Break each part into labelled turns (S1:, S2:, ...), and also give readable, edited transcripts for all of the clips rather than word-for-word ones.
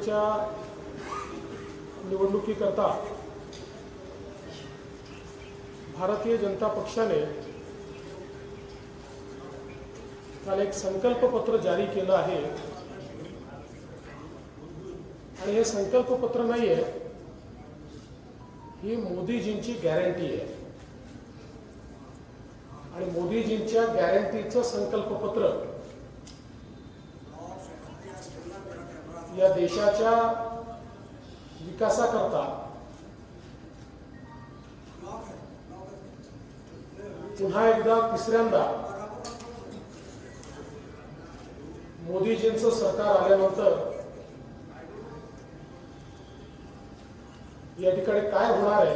S1: विधानसभेच्या निवडणुकीकरता भारतीय जनता पक्षाने काल एक संकल्पपत्र जारी केलं आहे आणि हे संकल्पपत्र नाही आहे, ही मोदीजींची गॅरंटी आहे आणि मोदीजींच्या गॅरंटीचं संकल्पपत्र या देशाच्या विकासाकरता पुन्हा एकदा तिसऱ्यांदा मोदीजींचं सरकार आल्यानंतर या ठिकाणी काय होणार आहे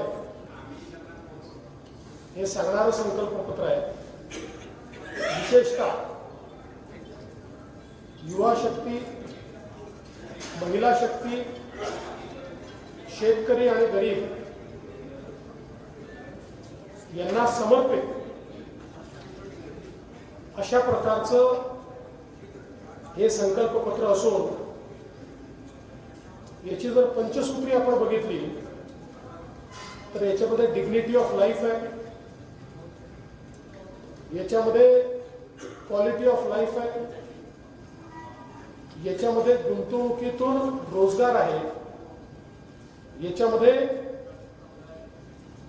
S1: हे सांगणारं संकल्पपत्र आहे। विशेषतः युवा शक्ती, महिला शक्ती, शेतकरी आणि गरीब यांना समर्पित अशा प्रकारचं हे संकल्पपत्र असून याची जर पंचसूत्री आपण बघितली तर याच्यामध्ये डिग्निटी ऑफ लाईफ आहे, याच्यामध्ये क्वालिटी ऑफ लाईफ आहे, याच्यामध्ये गुंतवणुकीतून रोजगार आहे, याच्यामध्ये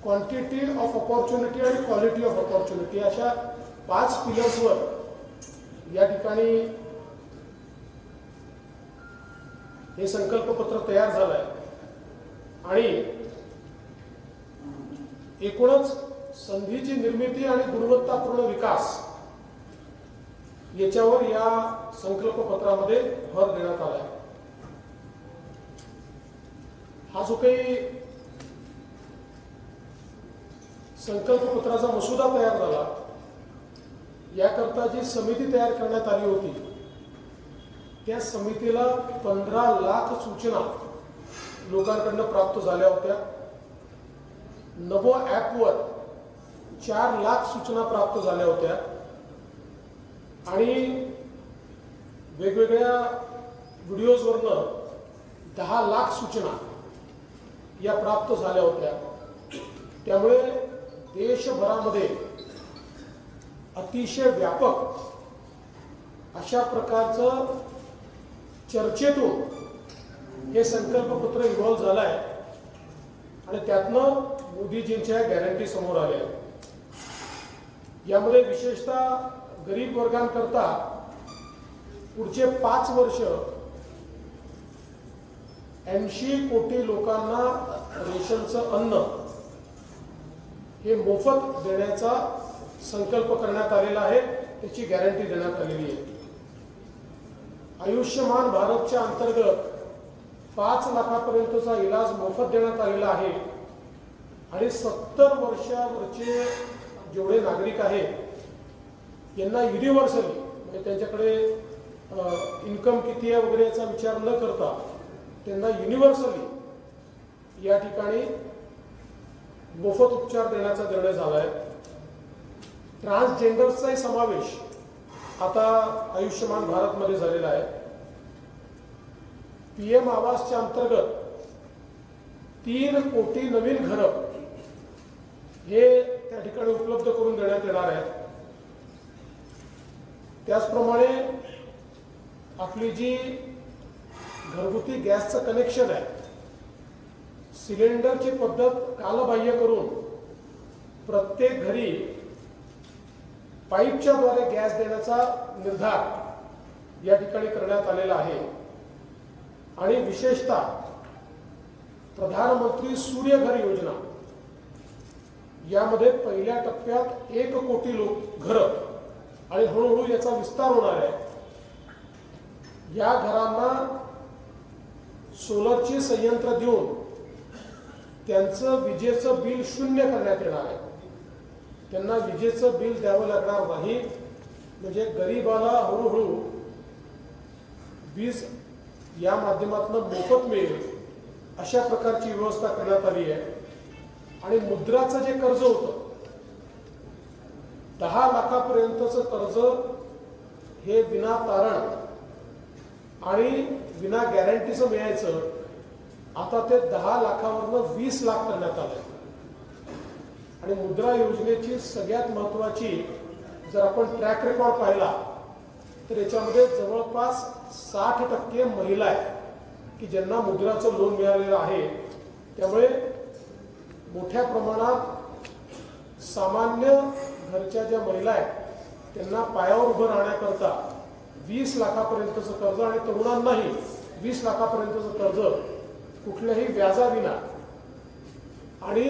S1: क्वांटिटी ऑफ अपॉर्च्युनिटी आणि क्वालिटी ऑफ अपॉर्च्युनिटी अशा 5 पिलर्सवर या ठिकाणी हे संकल्पपत्र तयार झालं आहे आणि एकूणच संधीची निर्मिती आणि गुणवत्तापूर्ण विकास याच्यावर या संकल्पपत्रामध्ये भर देण्यात आला आहे। हा जो काही संकल्पपत्राचा मसुदा तयार झाला याकरता जी समिती तयार करण्यात आली होती त्या समितीला 15 लाख सूचना लोकांकडून प्राप्त झाल्या होत्या। नमो ॲपवर 4 लाख सूचना प्राप्त झाल्या होत्या आणि वेगवेगळ्या व्हिडिओजवरनं 10 लाख सूचना या प्राप्त झाल्या होत्या। त्यामुळे देशभरामध्ये अतिशय व्यापक अशा प्रकारचं चर्चेतून हे संकल्पपत्र इव्हॉल्व झालं आहे आणि त्यातनं मोदीजींच्या गॅरंटी समोर आल्या। यामध्ये विशेषतः गरीब वर्गांकरता पुढचे 5 वर्ष 80 कोटी लोकांना रेशनचं अन्न हे मोफत देण्याचा संकल्प करण्यात आलेला आहे, त्याची गॅरंटी देण्यात आलेली आहे। आयुष्यमान भारतच्या अंतर्गत 5 लाखापर्यंतचा इलाज मोफत देण्यात आलेला आहे आणि 70 वर्षावरचे जेवढे नागरिक आहेत यांना युनिव्हर्सली म्हणजे त्यांच्याकडे इन्कम किती आहे वगैरे याचा विचार न करता त्यांना युनिव्हर्सली या ठिकाणी मोफत उपचार देण्याचा निर्णय झाला आहे। ट्रान्सजेंडर्सचाही समावेश आता आयुष्यमान भारतमध्ये झालेला आहे। पीएम आवासच्या अंतर्गत 3 कोटी नवीन घरं हे त्या ठिकाणी उपलब्ध करून देण्यात येणार आहेत। त्याचप्रमाणे आपली जी घरगुती गॅसचं कनेक्शन आहे सिलेंडरची पद्धत कालबाह्य करून प्रत्येक घरी पाईपच्या द्वारे गॅस देण्याचा निर्धार या ठिकाणी करण्यात आलेला आहे आणि विशेषतः प्रधानमंत्री सूर्यघर योजना यामध्ये पहिल्या टप्प्यात 1 कोटी घरं आणि हळूहळू याचा विस्तार होणार आहे। या घरांना सोलरची संयंत्र देऊन त्यांचं विजेचं बिल 0 करण्यात येणार आहे। त्यांना विजेचं बिल द्यावं लागणार नाही, म्हणजे गरीबाला हळूहळू वीज या माध्यमातून मोफत मिळेल अशा प्रकारची व्यवस्था करण्यात आली आहे। आणि मुद्राचं जे कर्ज होतं 10 लाखापर्यंतचं कर्ज हे विना तारण आणि विना गॅरंटीचं मिळायचं आता ते 10 लाखावरनं 20 लाख करण्यात आलं. आणि मुद्रा योजनेची सगळ्यात महत्त्वाची जर आपण ट्रॅक रेकॉर्ड पाहिला तर याच्यामध्ये जवळपास 60% महिला आहेत की ज्यांना मुद्राचं लोन मिळालेलं आहे. त्यामुळे मोठ्या प्रमाणात सामान्य घरच्या ज्या महिला आहेत त्यांना पायावर उभं राहण्याकरता 20 लाखापर्यंतचं कर्ज आणि तरुणांनाही 20 लाखापर्यंतचं कर्ज कुठल्याही व्याजाविना आणि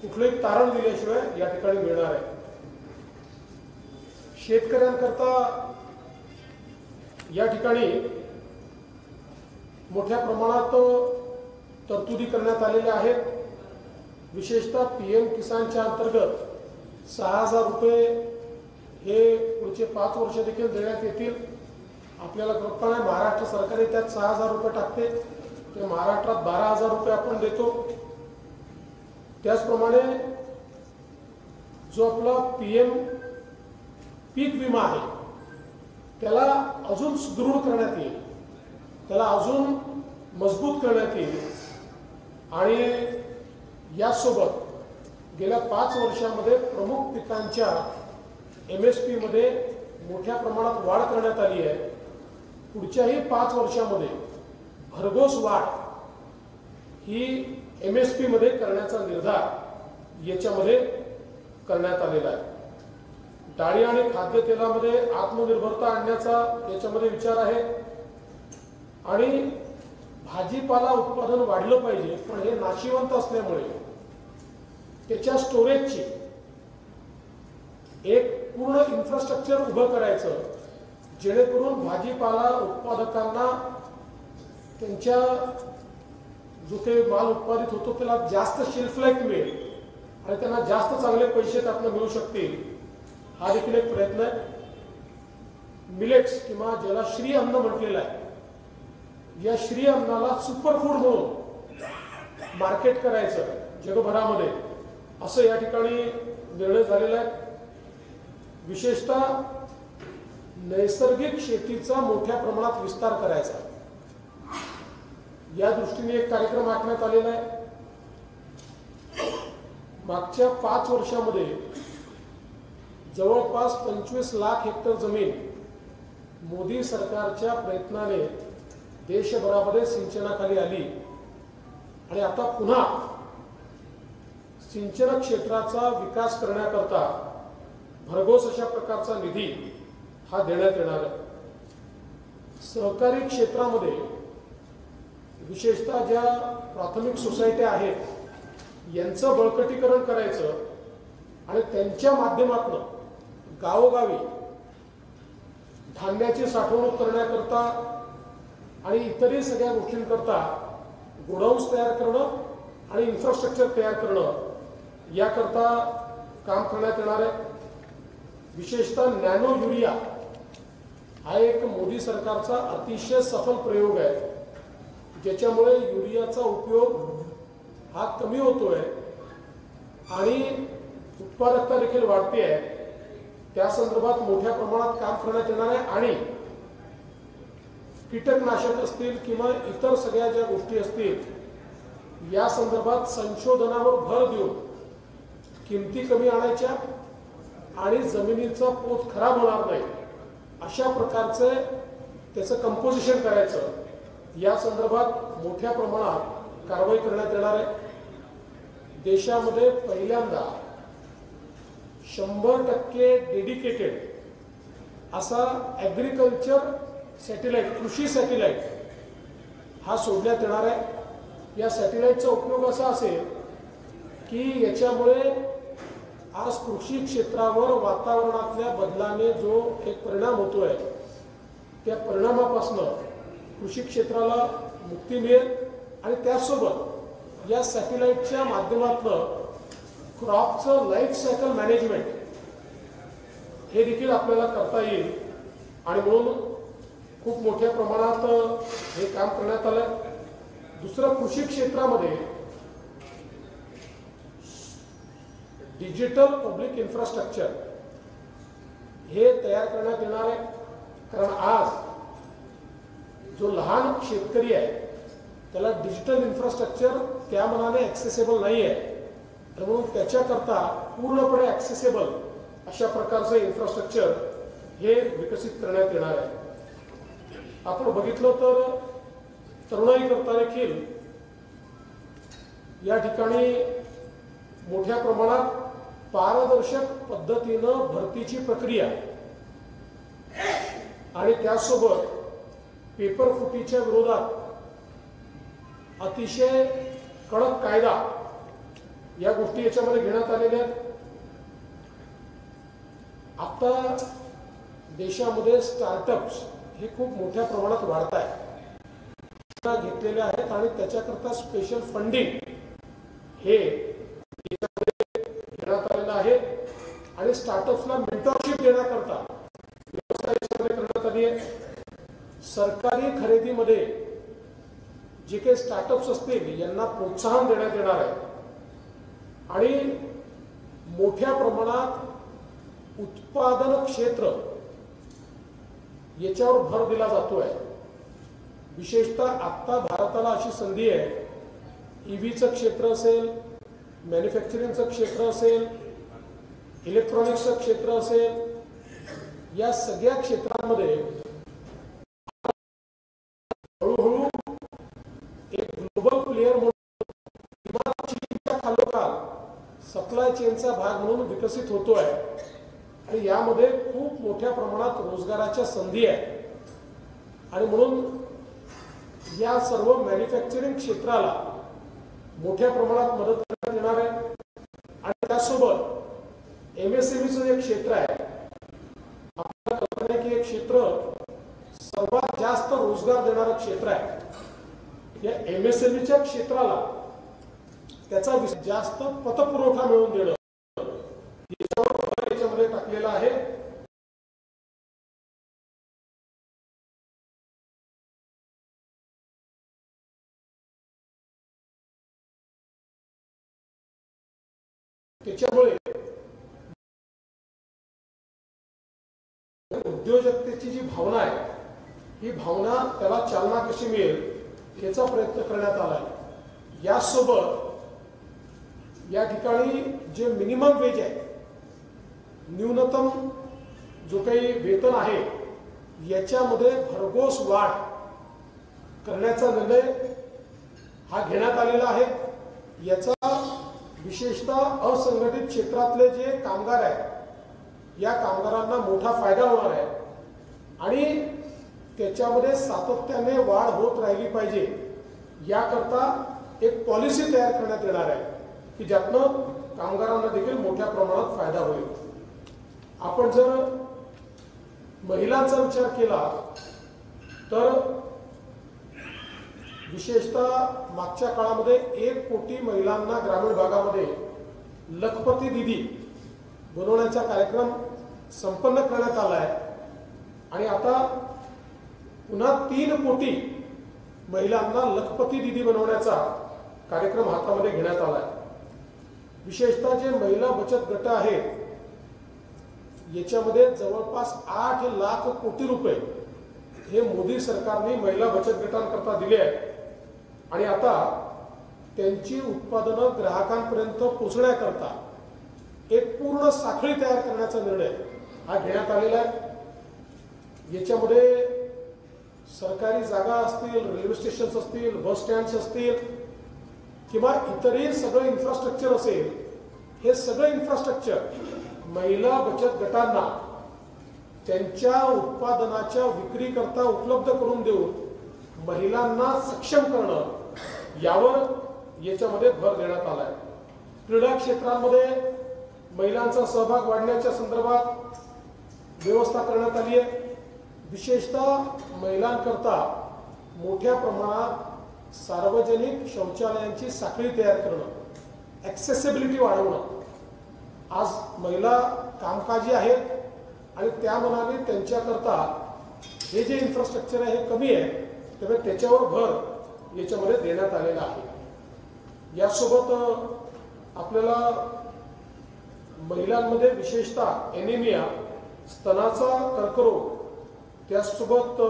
S1: कुठलंही तारण दिल्याशिवाय या ठिकाणी मिळणार आहे. शेतकऱ्यांकरता या ठिकाणी मोठ्या प्रमाणात तरतुदी करण्यात आलेल्या आहेत. विशेषतः PM किसानच्या अंतर्गत 6,000 रुपये हे पुढचे 5 वर्ष देखील देण्यात येतील. आपल्याला कल्पना आहे महाराष्ट्र सरकारने त्यात 6,000 रुपये टाकते ते महाराष्ट्रात 12,000 रुपये आपण देतो. त्याचप्रमाणे जो आपला PM पीक विमा आहे त्याला अजून सुदृढ करण्यात येईल, त्याला अजून मजबूत करण्यात येईल. आणि यासोबत गेल्या 5 वर्षामध्ये प्रमुख पिकांच्या MSP मध्ये मोठ्या प्रमाणात वाढ करण्यात आली आहे. पुढच्याही 5 वर्षामध्ये भरघोस वाढ ही MSP मध्ये करण्याचा निर्धार याच्यामध्ये करण्यात आलेला आहे. डाळी आणि खाद्यतेलामध्ये आत्मनिर्भरता आणण्याचा याच्यामध्ये विचार आहे. आणि भाजीपाला उत्पादन वाढलं पाहिजे, पण हे नाशिवंत असल्यामुळे त्याच्या स्टोरेजची एक पूर्ण इन्फ्रास्ट्रक्चर उभं करायचं जेणेकरून भाजीपाला उत्पादकांना त्यांच्या जो काही माल उत्पादित होतो त्याला जास्त शेल्फ लाईफ मिळेल आणि त्यांना जास्त चांगले पैसे त्यातनं मिळू शकतील. हा देखील एक प्रयत्न आहे. मिलेट्स किंवा ज्याला श्री अन्न म्हटलेलं आहे, या श्री अन्नाला सुपरफूड म्हणून मार्केट करायचं जगभरामध्ये असं या ठिकाणी निर्णय झालेला आहे. विशेषतः नैसर्गिक शेतीचा मोठ्या प्रमाणात विस्तार करायचा या दृष्टीने एक कार्यक्रम आखण्यात आलेला आहे. मागच्या 5 वर्षामध्ये जवळपास 25 लाख हेक्टर जमीन मोदी सरकारच्या प्रयत्नाने देशभरामध्ये सिंचनाखाली आली आणि आता पुन्हा सिंचन क्षेत्राचा विकास करण्याकरता भरघोस अशा प्रकारचा निधी हा देण्यात येणार आहे. सहकारी क्षेत्रामध्ये विशेषतः ज्या प्राथमिक सोसायट्या आहेत यांचं बळकटीकरण करायचं आणि त्यांच्या माध्यमातून गावोगावी धान्याची साठवणूक करण्याकरता आणि इतरही सगळ्या गोष्टींकरता गोडाऊन्स तयार करणं आणि इन्फ्रास्ट्रक्चर तयार करणं याकरता काम करण्यात येणार आहे. विशेषतः नॅनो युरिया हा एक मोदी सरकारचा अतिशय सफल प्रयोग आहे ज्याच्यामुळे युरियाचा उपयोग हा कमी होतोय आणि उत्पादकता देखील वाढते आहे. त्या संदर्भात मोठ्या प्रमाणात काम करण्यात येणार आहे आणि कीटकनाशक असतील किंवा इतर सगळ्या ज्या गोष्टी असतील या संदर्भात संशोधनावर भर देऊन किमती कमी आणायच्या आणि जमिनीचा पोत खराब होणार नाही अशा प्रकारचे त्याचं कंपोजिशन करायचं या संदर्भात मोठ्या प्रमाणात कारवाई करण्यात येणार आहे. देशामध्ये पहिल्यांदा 100% डेडिकेटेड असा ॲग्रिकल्चर सॅटेलाइट, कृषी सॅटेलाइट हा सोडण्यात येणार आहे. या सॅटेलाइटचा उपयोग असा असेल की याच्यामुळे आज कृषी क्षेत्रावर वातावरणातल्या बदलाने जो एक परिणाम होतोय त्या परिणामापासून कृषी क्षेत्राला मुक्ती मिळेल आणि त्याचसोबत या सॅटेलाइटच्या माध्यमातून क्रॉपचं लाईफ सायकल मॅनेजमेंट हे देखील आपल्याला करता येईल आणि म्हणून खूप मोठ्या प्रमाणात हे काम करण्यात आलं. दुसरं कृषी क्षेत्रामध्ये डिजिटल पब्लिक इन्फ्रास्ट्रक्चर हे तयार करण्यात येणार आहे. कारण आज जो लहान शेतकरी आहे त्याला डिजिटल इन्फ्रास्ट्रक्चर त्या मनाने ॲक्सेसेबल नाही आहे, तर म्हणून त्याच्याकरता पूर्णपणे ॲक्सेसेबल अशा प्रकारचं इन्फ्रास्ट्रक्चर हे विकसित करण्यात येणार आहे. आपण बघितलं तर तरुणाई करता देखील या ठिकाणी मोठ्या प्रमाणात पारदर्शक पद्धतीनं भरतीची प्रक्रिया आणि त्यासोबत पेपर फुटीच्या विरोधात अतिशय कडक कायदा या गोष्टी याच्यामध्ये घेण्यात आलेल्या आहेत. आता देशामध्ये स्टार्टअप्स हे खूप मोठ्या प्रमाणात वाढत आहेत, घेतलेले आहेत आणि त्याच्याकरता स्पेशल फंडिंग हे घेण्यात आलेलं आहे आणि स्टार्टअप्सला मेंटरशिप देण्याकरता व्यवस्था याच्यामध्ये करण्यात आली आहे. सरकारी खरेदीमध्ये जे काही स्टार्टअप्स असतील यांना प्रोत्साहन देण्यात येणार आहे आणि मोठ्या प्रमाणात उत्पादन क्षेत्र याच्यावर भर दिला जातोय. विशेषतः आता भारताला अशी संधी आहे, ईव्हीचं क्षेत्र असेल, मॅन्युफॅक्चरिंगचं क्षेत्र असेल, इलेक्ट्रॉनिक्सचं क्षेत्र असेल, या सगळ्या क्षेत्रांमध्ये हळूहळू एक ग्लोबल प्लेयर म्हणून चीनच्या खालोखाल सप्लाय चेनचा भाग म्हणून विकसित होतोय आणि यामध्ये खूप मोठ्या प्रमाणात रोजगाराच्या संधी आहेत आणि म्हणून या सर्व मॅन्युफॅक्चरिंग क्षेत्राला मोठ्या प्रमाणात मदत करण्यात येणार आहे आणि त्यासोबत MSMEचं जे क्षेत्र आहे, आपल्याला कल्पना आहे की हे क्षेत्र सर्वात जास्त रोजगार देणारं क्षेत्र आहे. या MSMEच्या क्षेत्राला त्याचा जास्त पतपुरवठा मिळवून देणं याच्यामध्ये टाकलेलं आहे. त्याच्यामुळे उद्योजकतेची जी भावना आहे, ही भावना त्याला चालना कशी मिळेल याचा प्रयत्न करण्यात आला आहे. यासोबत या ठिकाणी जे मिनिमम वेज आहे, न्यूनतम जो काही वेतन आहे, याच्यामध्ये भरघोस वाढ करण्याचा निर्णय हा घेण्यात आलेला आहे. याचा विशेषतः असंघटित क्षेत्रातले जे कामगार आहेत, या कामगारांना मोठा फायदा होणार आहे आणि त्याच्यामध्ये सातत्याने वाढ होत राहिली पाहिजे याकरता एक पॉलिसी तयार करण्यात येणार आहे की ज्यातनं कामगारांना देखील मोठ्या प्रमाणात फायदा होईल. आपण जर महिलांचा विचार केला तर विशेषतः मागच्या काळामध्ये 1 कोटी महिलांना ग्रामीण भागामध्ये लखपती दीदी बनवण्याचा कार्यक्रम संपन्न करण्यात आला आहे आणि आता पुन्हा 3 कोटी महिलांना लखपती दीदी बनवण्याचा कार्यक्रम हातामध्ये घेण्यात आला आहे. विशेषतः जे महिला बचत गट आहेत याच्यामध्ये जवळपास 8 लाख कोटी रुपये हे मोदी सरकारने महिला बचत गटांकरता दिले आहेत आणि आता त्यांची उत्पादनं ग्राहकांपर्यंत पोहोचण्याकरता एक पूर्ण साखळी तयार करण्याचा निर्णय हा घेण्यात आलेला आहे. याच्यामध्ये सरकारी जागा असतील, रेल्वे स्टेशन्स असतील, बस स्टँड्स असतील किंवा इतरही सगळं इन्फ्रास्ट्रक्चर असेल, हे सगळं इन्फ्रास्ट्रक्चर महिला बचत गटांना त्यांच्या उत्पादनाच्या विक्रीकरता उपलब्ध करून देऊन महिलांना सक्षम करणं यावर याच्यामध्ये भर देण्यात आला आहे. क्रीडा क्षेत्रांमध्ये महिलांचा सहभाग वाढण्याच्या संदर्भात व्यवस्था करण्यात आली आहे. विशेषतः महिलांकरता मोठ्या प्रमाणात सार्वजनिक शौचालयांची साखळी तयार करणं, ॲक्सेसिबिलिटी वाढवणं. आज महिला कामकाजी आहेत आणि त्या मनाने त्यांच्याकरता हे जे इन्फ्रास्ट्रक्चर आहे हे कमी आहे, त्यामुळे त्याच्यावर भर याच्यामध्ये देण्यात आलेला आहे. यासोबत आपल्याला महिलांमध्ये विशेषतः एनिमिया, स्तनाचा कर्करोग, त्यासोबत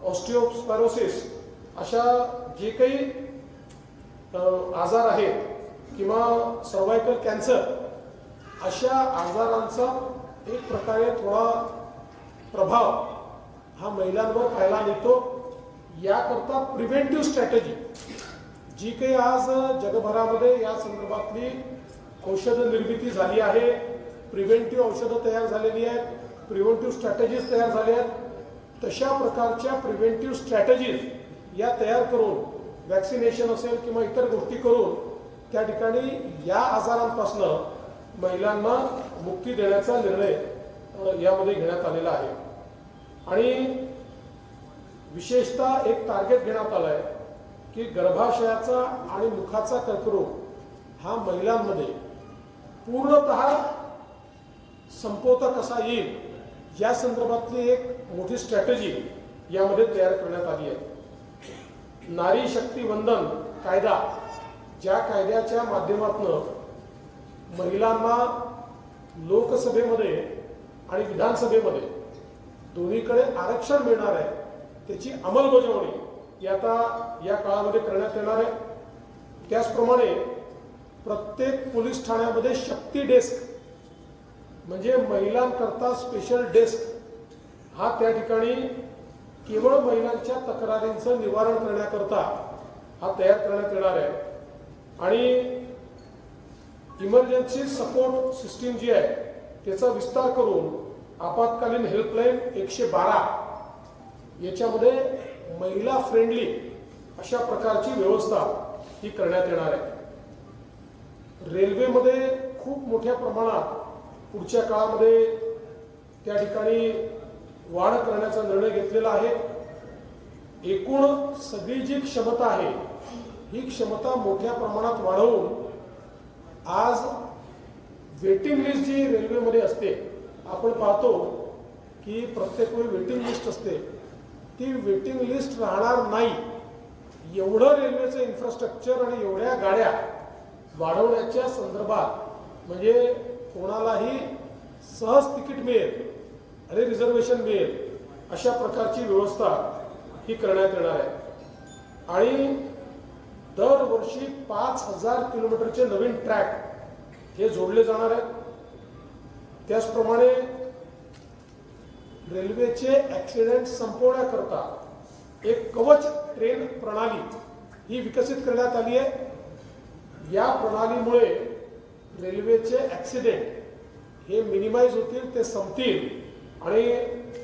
S1: ऑस्टिओस्पॅरोसिस अशा जे काही आजार आहेत किंवा सर्वायकल कॅन्सर अशा आजारांचा एक प्रकारे थोडा प्रभाव हा महिलांवर पाहायला मिळतो। याकरता प्रिव्हेंटिव्ह स्ट्रॅटेजी जी काही आज जगभरामध्ये या संदर्भातली औषध निर्मिती झाली आहे, प्रिव्हेंटिव्ह औषधं तयार झालेली आहेत, प्रिव्हेंटिव्ह स्ट्रॅटेजीज तयार झाल्या आहेत, तशा प्रकारच्या प्रिव्हेंटिव्ह स्ट्रॅटेजीज या तयार करून वॅक्सिनेशन असेल किंवा इतर गोष्टी करून त्या ठिकाणी या आजारांपासून महिलांना मुक्ती देण्याचा निर्णय यामध्ये घेण्यात आलेला आहे। आणि विशेषतः एक टार्गेट घेण्यात आलं आहे की गर्भाशयाचा आणि मुखाचा कर्करोग हा महिलांमध्ये पूर्णतः संपवता कसा येईल या संदर्भातली एक मोठी स्ट्रॅटेजी यामध्ये तयार करण्यात आली आहे। नारी शक्ती वंदन कायदा, ज्या कायद्याच्या माध्यमातून महिलांना लोकसभेमध्ये आणि विधानसभेमध्ये दोन्हीकडे आरक्षण मिळणार आहे, त्याची अंमलबजावणी आता या काळामध्ये करण्यात येणार आहे। त्याचप्रमाणे प्रत्येक पोलीस ठाण्यामध्ये शक्ती डेस्क म्हणजे महिलांकरता स्पेशल डेस्क हा त्या ठिकाणी केवळ महिलांच्या तक्रारींचं निवारण करण्याकरता हा तयार करण्यात येणार आहे। आणि इमर्जन्सी सपोर्ट सिस्टीम जी आहे त्याचा विस्तार करून आपत्कालीन हेल्पलाईन 112 याच्यामध्ये महिला फ्रेंडली अशा प्रकारची व्यवस्था ही करण्यात येणार आहे। रेल्वेमध्ये खूप मोठ्या प्रमाणात पुढच्या काळामध्ये त्या ठिकाणी वाढ करण्याचा निर्णय घेतलेला आहे। एकूण सगळी जी क्षमता आहे ही क्षमता मोठ्या प्रमाणात वाढवून आज वेटिंग लिस्ट जी रेल्वेमध्ये असते, आपण पाहतो की प्रत्येक वेळी वेटिंग लिस्ट असते, ती वेटिंग लिस्ट राहणार नाही एवढं रेल्वेचं इन्फ्रास्ट्रक्चर आणि एवढ्या गाड्या वाढवण्याच्या संदर्भात म्हणजे कोणालाही सहज तिकीट मिळेल आणि रिझर्वेशन मिळेल अशा प्रकारची व्यवस्था ही करण्यात येणार आहे। आणि दरवर्षी 5000 किलोमीटरचे नवीन ट्रॅक हे जोडले जाणार आहेत। त्याचप्रमाणे रेल्वेचे ॲक्सिडेंट संपवण्याकरता एक कवच ट्रेन प्रणाली ही विकसित करण्यात आली आहे। या प्रणालीमुळे रेल्वेचे ॲक्सिडेंट हे मिनिमाइज होतील, ते संपतील। आणि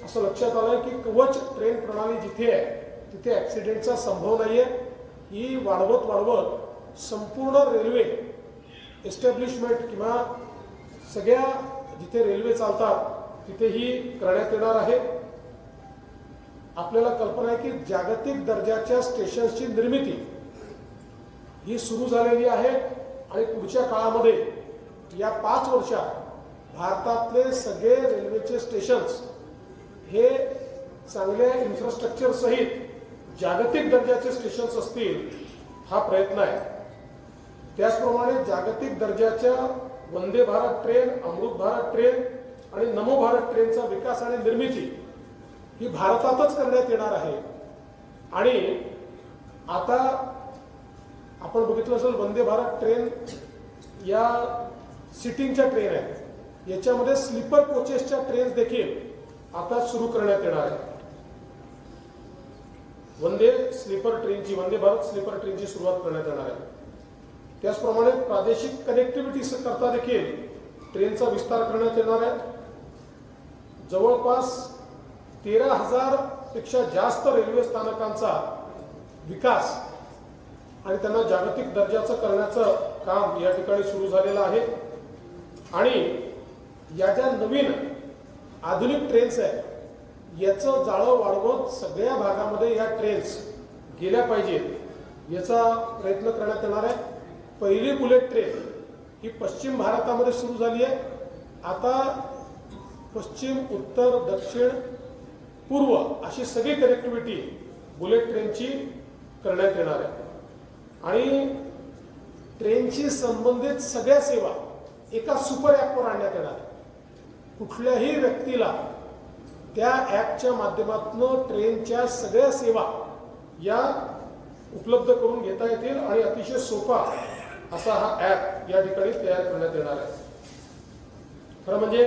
S1: असं लक्षात आलं की कवच ट्रेन प्रणाली जिथे आहे तिथे ॲक्सिडेंटचा संभव नाही आहे। ही वाढवत संपूर्ण रेल्वे एस्टॅब्लिशमेंट किंवा सगळ्या जिथे रेल्वे चालतात तिथे ही करण्यात येणार आहे। आपल्याला कल्पना आहे की जागतिक दर्जाच्या स्टेशन्सची निर्मिती ही सुरू झालेली आहे आणि पुढच्या काळामध्ये या 5 वर्षात भारतातले सगळे रेल्वेचे स्टेशन्स हे चांगल्या इन्फ्रास्ट्रक्चर सहित जागतिक दर्जाचे स्टेशन्स असतील हा प्रयत्न आहे। त्याचप्रमाणे जागतिक दर्जाच्या वंदे भारत ट्रेन, अमृत भारत ट्रेन आणि नमो भारत ट्रेनचा विकास आणि निर्मिती ही भारतातच करण्यात येणार आहे। आणि आता आपण बघितलं असेल वंदे भारत ट्रेन या सिटिंगच्या ट्रेन आहेत, याच्यामध्ये स्लीपर कोचेसच्या ट्रेन्स देखील आता सुरू करण्यात येणार आहे। वंदे भारत स्लीपर ट्रेनची सुरुवात करण्यात येणार आहे। त्याचप्रमाणे प्रादेशिक कनेक्टिव्हिटी करता देखील ट्रेनचा विस्तार करण्यात येणार आहे। जवळपास 13,000 पेक्षा जास्त रेल्वे स्थानकांचा विकास आणि त्यांना जागतिक दर्जाचं करण्याचं काम या ठिकाणी सुरू झालेलं आहे। आणि या ज्या नवीन आधुनिक ट्रेन्स आहेत याचं जाळं वाढवत सगळ्या भागामध्ये या ट्रेन्स गेल्या पाहिजेत याचा प्रयत्न करण्यात येणार आहे। पहिली बुलेट ट्रेन ही पश्चिम भारतामध्ये सुरू झाली आहे। आता पश्चिम, उत्तर, दक्षिण, पूर्व अशी सगळी कनेक्टिव्हिटी बुलेट ट्रेनची करण्यात येणार आहे। आणि ट्रेनशी संबंधित सगळ्या सेवा एका सुपर ॲपवर आणण्यात येणार आहे। कुठल्याही व्यक्तीला त्या ॲपच्या माध्यमातून ट्रेनच्या सगळ्या सेवा या उपलब्ध करून घेता येतील आणि अतिशय सोपा असा हा ॲप या ठिकाणी तयार करण्यात येणार आहे. खरं म्हणजे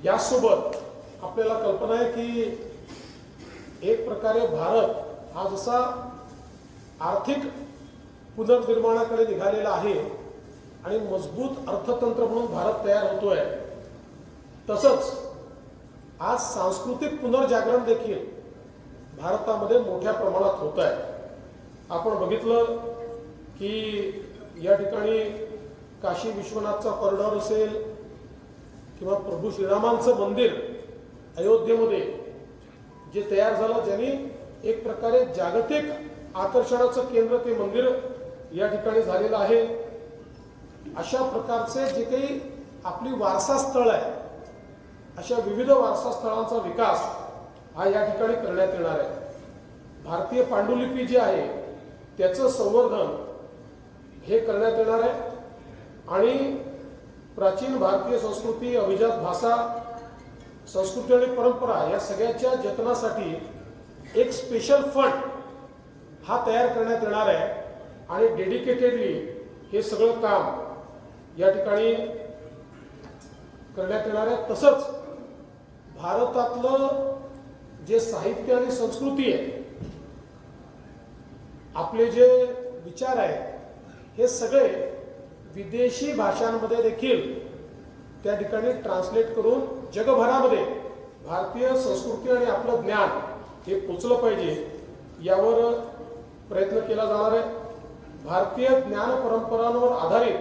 S1: यासोबत आपल्याला कल्पना आहे की एक प्रकारे भारत हा जसा आर्थिक पुनर्निर्माणाकडे निघालेला आहे आणि मजबूत अर्थतंत्र म्हणून भारत तयार होतोय, तसंच आज सांस्कृतिक पुनर्जागरण देखील भारतामध्ये मोठ्या प्रमाणात होत आहे. आपण बघितलं की या ठिकाणी काशी विश्वनाथचा कॉरिडॉर असेल किंवा प्रभू श्रीरामांचं मंदिर अयोध्येमध्ये जे तयार झालं, ज्यांनी एक प्रकारे जागतिक आकर्षणाचं केंद्र ते मंदिर या ठिकाणी झालेलं आहे. अशा प्रकारचे जे काही आपली वारसा स्थळ आहे, अशा विविध वारसा स्थळांचा विकास हा या ठिकाणी करण्यात येणार आहे. भारतीय पांडुलिपी जी आहे त्याचं संवर्धन हे करण्यात येणार आहे आणि प्राचीन भारतीय संस्कृती, अभिजात भाषा, संस्कृती आणि परंपरा या सगळ्याच्या जतनासाठी एक स्पेशल फंड हा तयार करण्यात येणार आहे आणि डेडिकेटेडली हे सगळं काम या ठिकाणी करण्यात येणार आहे. तसंच भारतातलं जे साहित्य आणि संस्कृती आहे, आपले जे विचार आहेत, हे सगळे विदेशी भाषांमध्ये देखील त्या ठिकाणी ट्रान्सलेट करून जगभरामध्ये भारतीय संस्कृती आणि आपलं ज्ञान हे पोचलं पाहिजे यावर प्रयत्न केला जाणार आहे. भारतीय ज्ञान परंपरांवर आधारित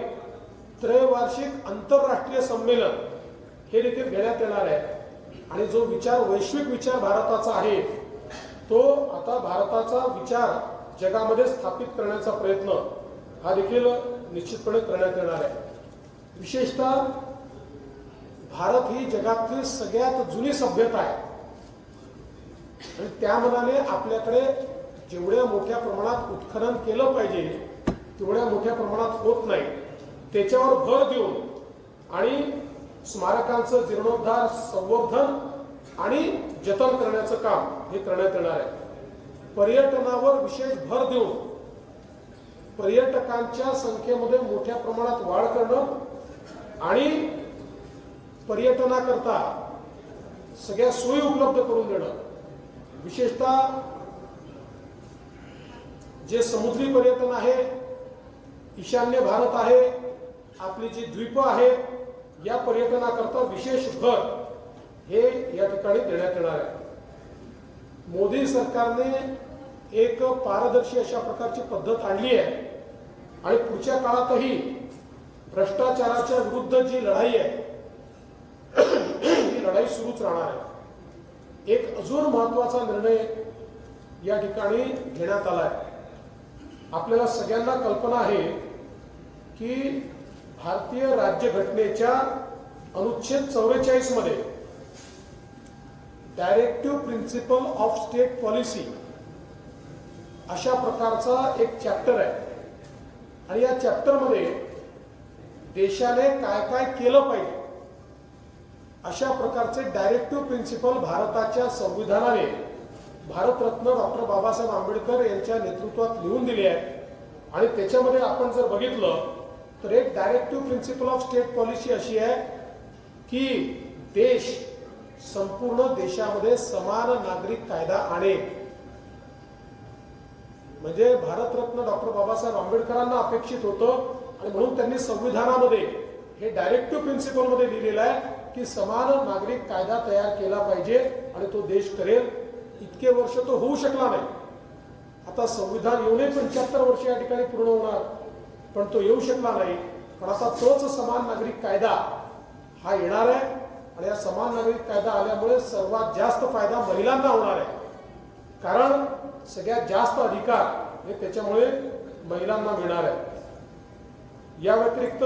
S1: त्रैवार्षिक आंतरराष्ट्रीय संमेलन हे देखील घेण्यात येणार आहे आणि जो विचार, वैश्विक विचार भारताचा आहे, तो आता भारताचा विचार जगामध्ये स्थापित करण्याचा प्रयत्न हा देखील निश्चितपणे करण्यात येणार आहे. विशेषतः भारत ही जगातली सगळ्यात जुनी सभ्यता आहे आणि त्या मनाने आपल्याकडे जेवढ्या मोठ्या प्रमाणात उत्खनन केलं पाहिजे तेवढ्या मोठ्या प्रमाणात होत नाही. त्याच्यावर भर देऊन आणि स्मारकांचं जीर्णोद्धार, संवर्धन आणि जतन करण्याचं काम हे करण्यात येणार आहे. पर्यटनावर विशेष भर देऊन पर्यटकांच्या संख्येमध्ये मोठ्या प्रमाणात वाढ करणं आणि पर्यटनाकरता सगळ्या सोयी उपलब्ध करून देणं, विशेषतः जे समुद्री पर्यटन आहे, ईशान्य भारत आहे, आपली जी द्वीप आहे, या पर्यटनाकरता विशेष भर हे या ठिकाणी देण्यात येणार आहे. मोदी सरकारने एक पारदर्शी अशा प्रकारची पद्धत आणली आहे आणि पुढच्या काळातही भ्रष्टाचाराच्या विरुद्ध जी लढाई आहे ही लढाई सुरूच राहणार आहे. एक अजून महत्त्वाचा निर्णय या ठिकाणी घेण्यात आला आहे. आपल्याला सगळ्यांना कल्पना आहे की भारतीय राज्यघटनेच्या अनुच्छेद 44 मध्ये directive principle of state policy अशा प्रकारचा एक चॅप्टर आहे आणि या चॅप्टरमध्ये देशाने काय काय केलं पाहिजे अशा प्रकारचे डायरेक्टिव्ह प्रिन्सिपल भारताच्या संविधानाने भारतरत्न डॉक्टर बाबासाहेब आंबेडकर यांच्या नेतृत्वात लिहून दिले आहेत आणि त्याच्यामध्ये आपण जर बघितलं तर एक directive principle of state policy अशी आहे की देश संपूर्ण देशामध्ये समान नागरिक कायदा आणेल. म्हणजे भारतरत्न डॉक्टर बाबासाहेब आंबेडकरांना अपेक्षित होतं आणि म्हणून त्यांनी संविधानामध्ये हे डायरेक्टिव्ह प्रिन्सिपल मध्ये लिहिलेलं आहे की समान नागरिक कायदा तयार केला पाहिजे आणि तो देश करेल. इतके वर्ष तो होऊ शकला नाही. आता संविधान येऊनही 75 वर्ष या ठिकाणी पूर्ण होणार, पण तो येऊ शकला नाही. पण आता तोच समान नागरिक कायदा हा येणार आहे आणि या समान नागरिक कायदा आल्यामुळे सर्वात जास्त फायदा महिलांना होणार आहे, कारण सगळ्यात जास्त अधिकार हे त्याच्यामुळे महिलांना मिळणार आहे. या व्यतिरिक्त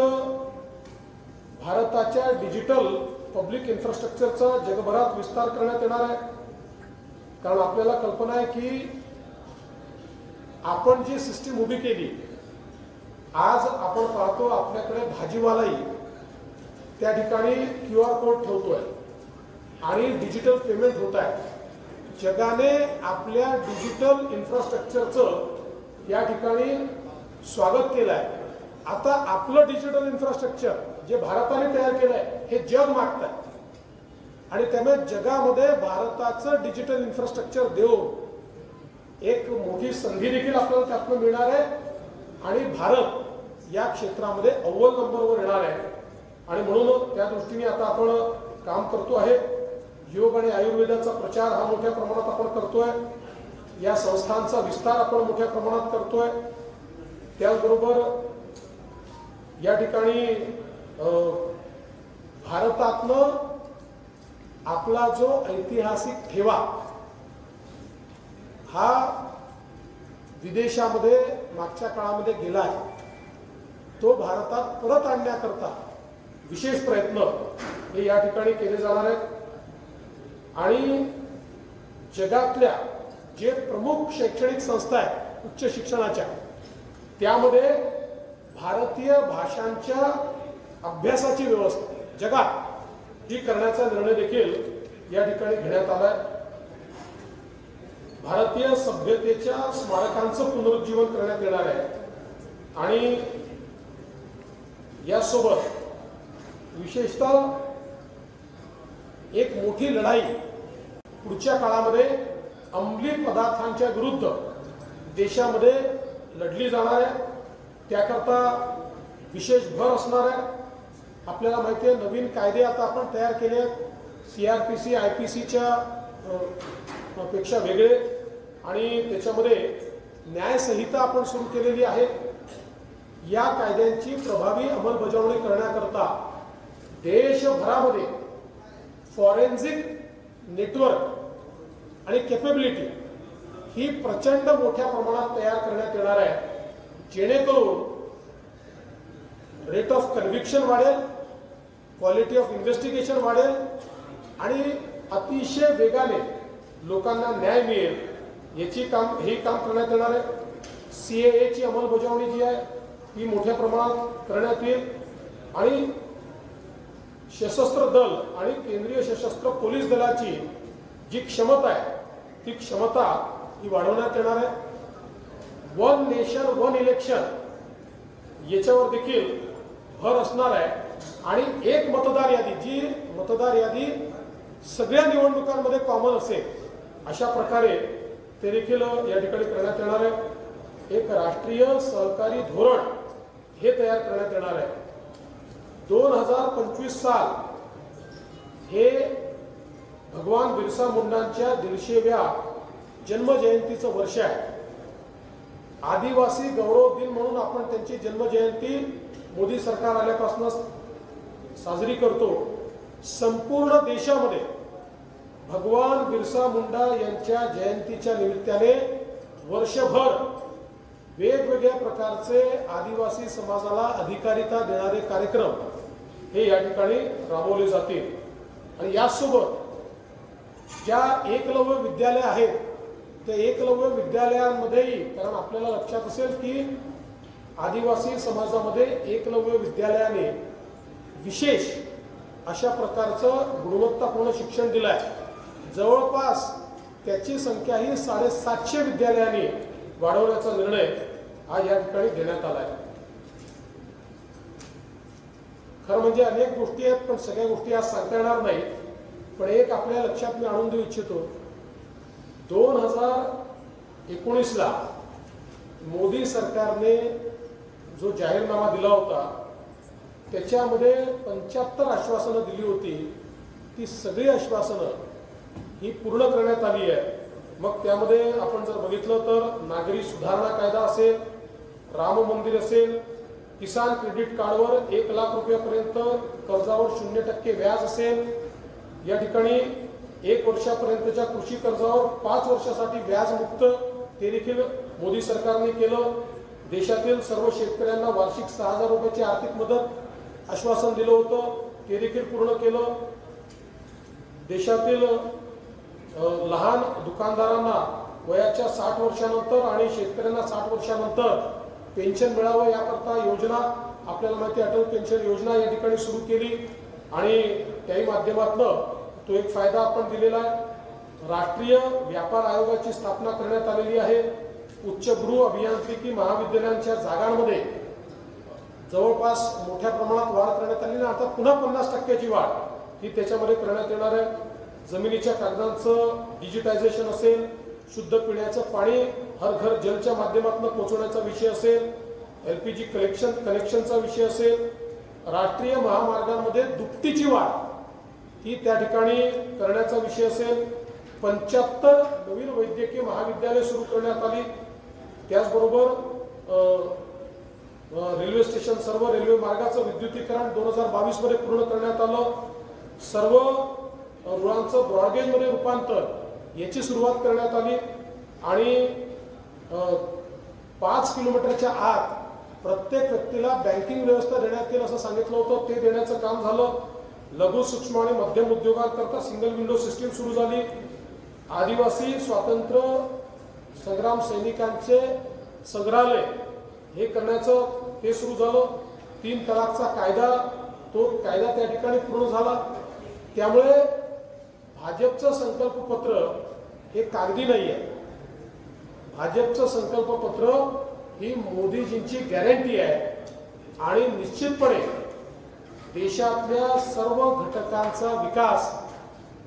S1: भारताच्या डिजिटल पब्लिक इन्फ्रास्ट्रक्चरचा जगभरात विस्तार करण्यात येणार आहे. कारण आपल्याला कल्पना आहे की आपण जी सिस्टीम उभी केली, आज आपण पाहतो आपल्याकडे भाजीवालाही त्या ठिकाणी QR कोड ठेवतोय. आणि डिजिटल पेमेंट होत आहे. जगाने आपल्या डिजिटल इन्फ्रास्ट्रक्चरचं या ठिकाणी स्वागत केलं आहे. आता आपलं डिजिटल इन्फ्रास्ट्रक्चर जे भारताने तयार केलं आहे हे जग मागत आहे आणि त्यामुळे जगामध्ये भारताचं डिजिटल इन्फ्रास्ट्रक्चर देऊन एक मोठी संधी देखील आपल्याला त्यातून मिळणार आहे आणि भारत या क्षेत्रामध्ये अव्वल नंबरवर येणार आहे. आणि म्हणून त्या दृष्टीने आता आपण काम करतो आहे. योग आणि आयुर्वेदाचा प्रचार हा मोठ्या प्रमाणात आपण करतोय. या संस्थांचा विस्तार आपण मोठ्या प्रमाणात करतोय. त्याचबरोबर या ठिकाणी भारतातनं आपला जो ऐतिहासिक ठेवा हा विदेशामध्ये मागच्या काळामध्ये गेला आहे तो भारतात परत आणण्याकरता विशेष प्रयत्न हे या ठिकाणी केले जाणार आहेत. आणि जगातल्या जे प्रमुख शैक्षणिक संस्था आहेत उच्च शिक्षणाच्या त्यामध्ये भारतीय भाषांच्या अभ्यासाची व्यवस्था जगात ही करण्याचा निर्णय देखील या ठिकाणी घेण्यात आला आहे. भारतीय सभ्यतेच्या स्मारकांचं पुनरुज्जीवन करण्यात येणार आहे आणि यासोबत विशेषतः एक मोठी लढाई पुढच्या काळामध्ये अंमली पदार्थांच्या विरुद्ध देशामध्ये लढली जाणार आहे. त्याकरता विशेष भर असणार आहे. आपल्याला माहिती आहे नवीन कायदे आता आपण तयार केले आहेत. CRPC IPCच्या पेक्षा वेगळे आणि त्याच्यामध्ये न्यायसंहिता आपण सुरू केलेली आहे. या कायद्यांची प्रभावी अंमलबजावणी करण्याकरता देशभरामध्ये फॉरेन्सिक नेटवर्क आणि कॅपेबिलिटी ही प्रचंड मोठ्या प्रमाणात तयार करण्यात येणार आहे. जेणेकरून रेट ऑफ कन्व्हिक्शन वाढेल, क्वालिटी ऑफ इन्व्हेस्टिगेशन वाढेल आणि अतिशय वेगाने लोकांना न्याय मिळेल हे काम करण्यात येणार आहे. CAA ची अंमलबजावणी जी आहे ती मोठ्या प्रमाणात करण्यात येईल आणि सशस्त्र दल आणि केंद्रीय सशस्त्र पोलीस दलाची जी क्षमता आहे ती क्षमता ही वाढवण्यात येणार आहे. वन नेशन वन इलेक्शन याच्यावर देखील भर असणार आहे आणि एक मतदार यादी जी मतदार यादी सगळ्या निवडणुकांमध्ये कॉमन असेल अशा प्रकारे ते देखील या ठिकाणी करण्यात येणार आहे. एक राष्ट्रीय सहकारी धोरण हे तयार करण्यात येणार आहे. 2025 साल हे भगवान बिरसा मुंडांच्या 150व्या जन्मजयंतीचं वर्ष आहे. आदिवासी गौरव दिन म्हणून आपण त्यांची जन्मजयंती मोदी सरकार आल्यापासून साजरी करतो. संपूर्ण देशामध्ये भगवान बिरसा मुंडा यांच्या जयंतीच्या निमित्ताने वर्षभर वेगवेगळ्या प्रकारचे आदिवासी समाजाला अधिकारिता देणारे कार्यक्रम हे या ठिकाणी राबवले जातील. आणि यासोबत ज्या एकलव्य विद्यालय आहेत त्या एकलव्य विद्यालयांमध्येही कारण आपल्याला लक्षात असेल की आदिवासी समाजामध्ये एकलव्य विद्यालयाने विशेष अशा प्रकारचं गुणवत्तापूर्ण शिक्षण दिलं आहे. जवळपास त्याची संख्या ही 750 विद्यालयांनी वाढवण्याचा निर्णय आज या ठिकाणी घेण्यात आला आहे. खरं म्हणजे अनेक गोष्टी आहेत पण सगळ्या गोष्टी आज सांगता येणार नाही. पण एक आपल्या लक्षात मी आणून देऊ इच्छितो 2019ला मोदी सरकारने जो जाहीरनामा दिला होता त्याच्यामध्ये 75 आश्वासनं दिली होती. ती सगळी आश्वासनं ही पूर्ण करण्यात आली आहे. मग त्यामध्ये आपण जर बघितलं तर नागरी सुधारणा कायदा असेल, राम मंदिर असेल, किसान क्रेडिट कार्डवर 1 लाख रुपयापर्यंत कर्जावर 0% व्याज असेल, या ठिकाणी 1 वर्षापर्यंतच्या कृषी कर्जावर 5 वर्षासाठी व्याज मुक्त ते देखील मोदी सरकारने केलं. देशातील सर्व शेतकऱ्यांना वार्षिक 6000 रुपयाची आर्थिक मदत आश्वासन दिलं होतं ते देखील पूर्ण केलं. देशातील लहान दुकानदारांना वयाच्या 60 वर्षानंतर आणि शेतकऱ्यांना 60 वर्षानंतर पेन्शन मिळावं याकरता योजना आपल्याला माहिती अटल पेन्शन योजना या ठिकाणी सुरू केली आणि त्याही माध्यमातून तो एक फायदा आपण दिलेला आहे. राष्ट्रीय व्यापार आयोगाची स्थापना करण्यात आलेली आहे. उच्चभ्रू अभियांत्रिकी महाविद्यालयांच्या जागांमध्ये जवळपास मोठ्या प्रमाणात वाढ करण्यात आली आणि आता पुन्हा 50% वाढ ही त्याच्यामध्ये करण्यात येणार आहे. जमिनीच्या कागदांचं डिजिटायझेशन असेल, शुद्ध पिण्याचं पाणी हर घर जलच्या माध्यमातून पोहोचवण्याचा विषय असेल, LPG कनेक्शनचा विषय असेल, राष्ट्रीय महामार्गांमध्ये दुपटीची वाढ ही त्या ठिकाणी करण्याचा विषय असेल, 75 नवीन वैद्यकीय महाविद्यालय सुरू करण्यात आली. त्याचबरोबर रेल्वे स्टेशन सर्व रेल्वे मार्गाचं विद्युतीकरण 2022 मध्ये पूर्ण करण्यात आलं. सर्व रुळांचं ब्रॉडगेजमध्ये रूपांतर याची सुरुवात करण्यात आली आणि 5 किलोमीटरच्या आत प्रत्येक व्यक्तीला बँकिंग व्यवस्था देण्यात येईल असं सांगितलं होतं. ते देण्याचं काम झालं. लघु सूक्ष्म आणि मध्यम उद्योगांकरता सिंगल विंडो सिस्टीम सुरू झाली. आदिवासी स्वातंत्र्य संग्राम सैनिकांचे संग्रहालय हे करण्याचं ते सुरू झालं. 3 तलाकचा कायदा तो कायदा त्या ठिकाणी पूर्ण झाला. त्यामुळे भाजपचं संकल्पपत्र हे कागदी नाही आहे. भाजपचं संकल्पपत्र ही मोदीजींची गॅरंटी आहे आणि निश्चितपणे देशातल्या सर्व घटकांचा विकास,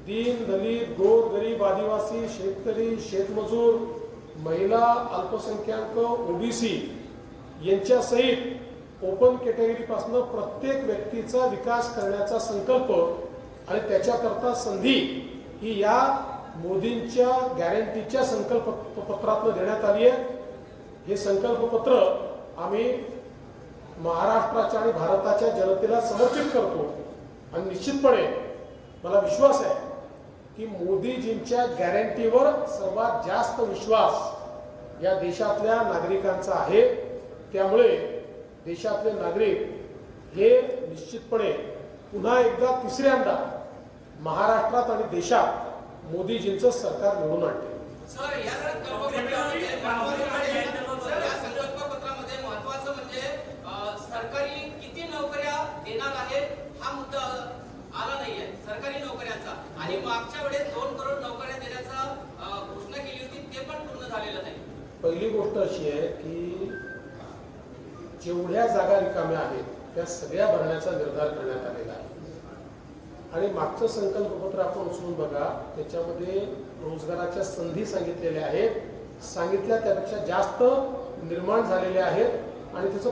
S1: दीन दलित गोरगरीब आदिवासी शेतकरी शेतमजूर महिला अल्पसंख्याक OBC यांच्यासहित ओपन कॅटेगरीपासून प्रत्येक व्यक्तीचा विकास करण्याचा संकल्प आणि त्याच्याकरता संधी ही या मोदींच्या गॅरंटीच्या संकल्पपत्रातून देण्यात आली आहे. हे संकल्पपत्र आम्ही महाराष्ट्राच्या आणि भारताच्या जनतेला समर्पित करतो आणि निश्चितपणे मला विश्वास आहे की मोदीजींच्या गॅरंटीवर सर्वात जास्त विश्वास या देशातल्या नागरिकांचा आहे. त्यामुळे देशातले नागरिक हे निश्चितपणे पुन्हा एकदा तिसऱ्यांदा महाराष्ट्रात आणि देशात मोदीजींचं सरकार निवडून आणते.
S2: सर, या संकल्पपत्रामध्ये महत्त्वाचं म्हणजे सरकारी किती नोकऱ्या देणार आहेत हा मुद्दा आला नाहीये सरकारी नोकऱ्यांचा. आणि मागच्या वेळेस 2 करोड नोकऱ्या देण्याचा घोषणा केली होती, ते पण पूर्ण झालेलं नाही.
S1: पहिली गोष्ट अशी आहे की जेवढ्या जागा रिकाम्या आहेत त्या सगळ्या भरण्याचा निर्धार करण्यात आलेला आहे. आणि मागचं संकल्पपत्र आपण उचलून बघा, त्याच्यामध्ये रोजगाराच्या संधी सांगितलेल्या आहेत. सांगितल्या त्यापेक्षा जास्त निर्माण झालेल्या आहेत आणि त्याचं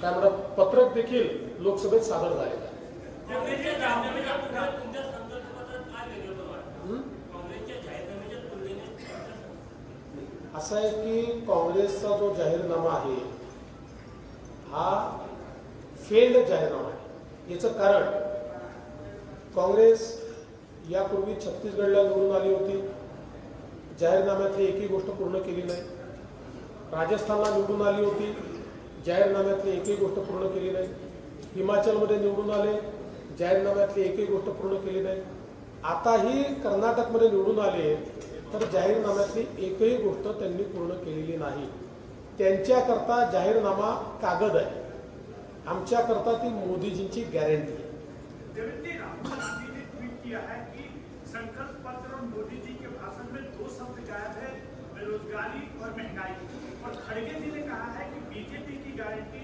S1: काय म्हणतात पत्रक देखील लोकसभेत सादर झालेलं आहे. असं आहे की काँग्रेसचा जो जाहीरनामा आहे हा फेल्ड जाहीरनामा आहे. याचं कारण काँग्रेस यापूर्वी छत्तीसगडला निवडून आली होती, जाहीरनाम्यातली एकही गोष्ट पूर्ण केली नाही. राजस्थानला निवडून आली होती, जाहीरनाम्यातली एकही गोष्ट पूर्ण केली नाही. हिमाचलमध्ये निवडून आले, जाहीरनाम्यातली एकही गोष्ट पूर्ण केली नाही. आताही कर्नाटकमध्ये निवडून आले तर जाहीरनाम्यातली एकही गोष्ट त्यांनी पूर्ण केलेली नाही. त्यांच्याकरता जाहीरनामा कागद आहे, आमच्याकरता ती मोदीजींची गॅरंटी आहे.
S3: देवेंद्र राहुल गांधी ने ट्वीट किया है कि संकल्प पत्र और मोदी जी के भाषण में 2 शब्द गायब है, बेरोजगारी और महंगाई. और खड़गे जी ने कहा है कि बीजेपी की गारंटी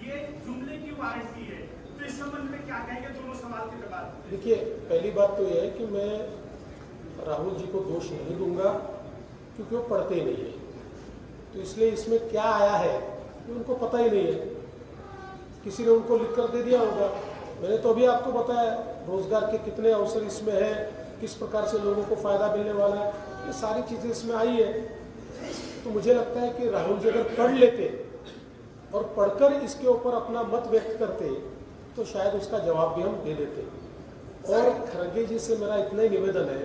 S3: ये जुमले की वारंटी है. तो इस संबंध में क्या कहेंगे दोनों सवाल के जवाब?
S1: देखिए, पहली बात तो यह है कि मैं राहुल जी को दोष नहीं दूंगा क्योंकि वो पढ़ते ही नहीं है. तो इसलिए इसमें क्या आया है ये उनको पता ही नहीं है. किसी ने उनको लिख कर दे दिया होगा. मैंने तो अभी आपको बताया रोजगार के कितने अवसर इसमें है, किस प्रकार से लोगों को फायदा मिलने वाला है, ये सारी चीज़ें इसमें आई है. तो मुझे लगता है कि राहुल जी अगर पढ़ लेते और पढ़कर इसके ऊपर अपना मत व्यक्त करते तो शायद उसका जवाब भी हम दे देते. और खड़गे जी से मेरा इतना ही निवेदन है,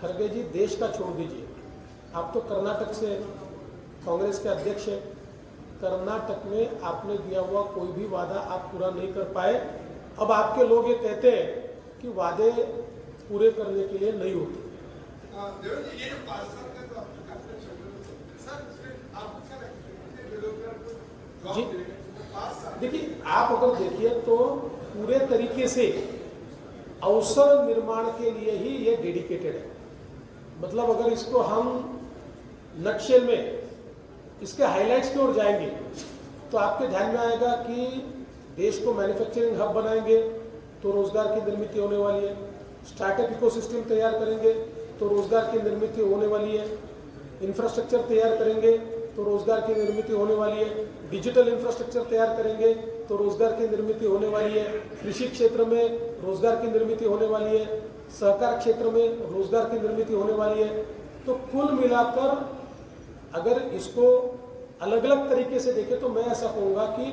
S1: खड़गे जी देश का छोड़ दीजिए, आप तो कर्नाटक से कांग्रेस के अध्यक्ष हैं. कर्नाटक में आपने दिया हुआ कोई भी वादा आप पूरा नहीं कर पाए. अब आपके लोग ये कहते हैं कि वादे पूरे करने के लिए नहीं होते. जी देखिए, आप अगर देखिए तो पूरे तरीके से अवसर निर्माण के लिए ही ये डेडिकेटेड है। मतलब अगर इसको हम नक्शे में इसके हाइलाइट्स की ओर जाएंगे तो आपके ध्यान में आएगा कि देश को मैन्युफैक्चरिंग हब बनाएंगे तो रोजगार की निर्मित होने वाली है, स्टार्टअप इकोसिस्टम तैयार करेंगे तो रोजगार की निर्मित होने वाली है, इंफ्रास्ट्रक्चर तैयार करेंगे तो रोजगार की निर्मित होने वाली है, डिजिटल इंफ्रास्ट्रक्चर तैयार करेंगे तो रोजगार की निर्मित होने वाली है, कृषि क्षेत्र में रोजगार की निर्मित होने वाली है, सहकार क्षेत्र में रोजगार की निर्मित होने वाली है। तो कुल मिलाकर अगर इसको अलग अलग तरीके से देखें तो मैं ऐसा कहूँगा कि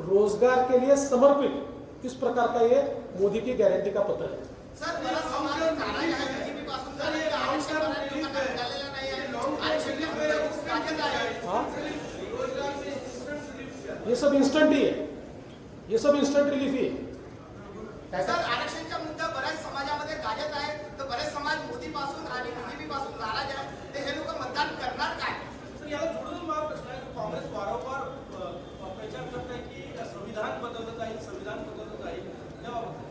S1: रोजगार के लिए समर्पित इस प्रकार का ये मोदी की गारंटी का पत्र है।
S4: सर, बराच समाज नाराज आहे बीजेपी पासून, कारण की आरक्षण लोकांना मिळालेलं नाही आहे, आरक्षण खूप गाजत आहे।
S1: हाँ, ये सब इंस्टंट ही है, ये सब इंस्टंट रिलीफ ही है।
S4: सर, आरक्षणचा मुद्दा बऱ्याच समाजामध्ये गाजत आहे, तर बरेच समाज मोदी पासून आणि बीजेपी पासून नाराज आहे, तर हे लोक मतदान करणार काय?
S5: सर, याला जोडून मला प्रश्न आहे की काँग्रेस वारंवार प्रचार करत आहे की संविधान बदलत आहे, संविधान बदलत आहे, त्याबाबत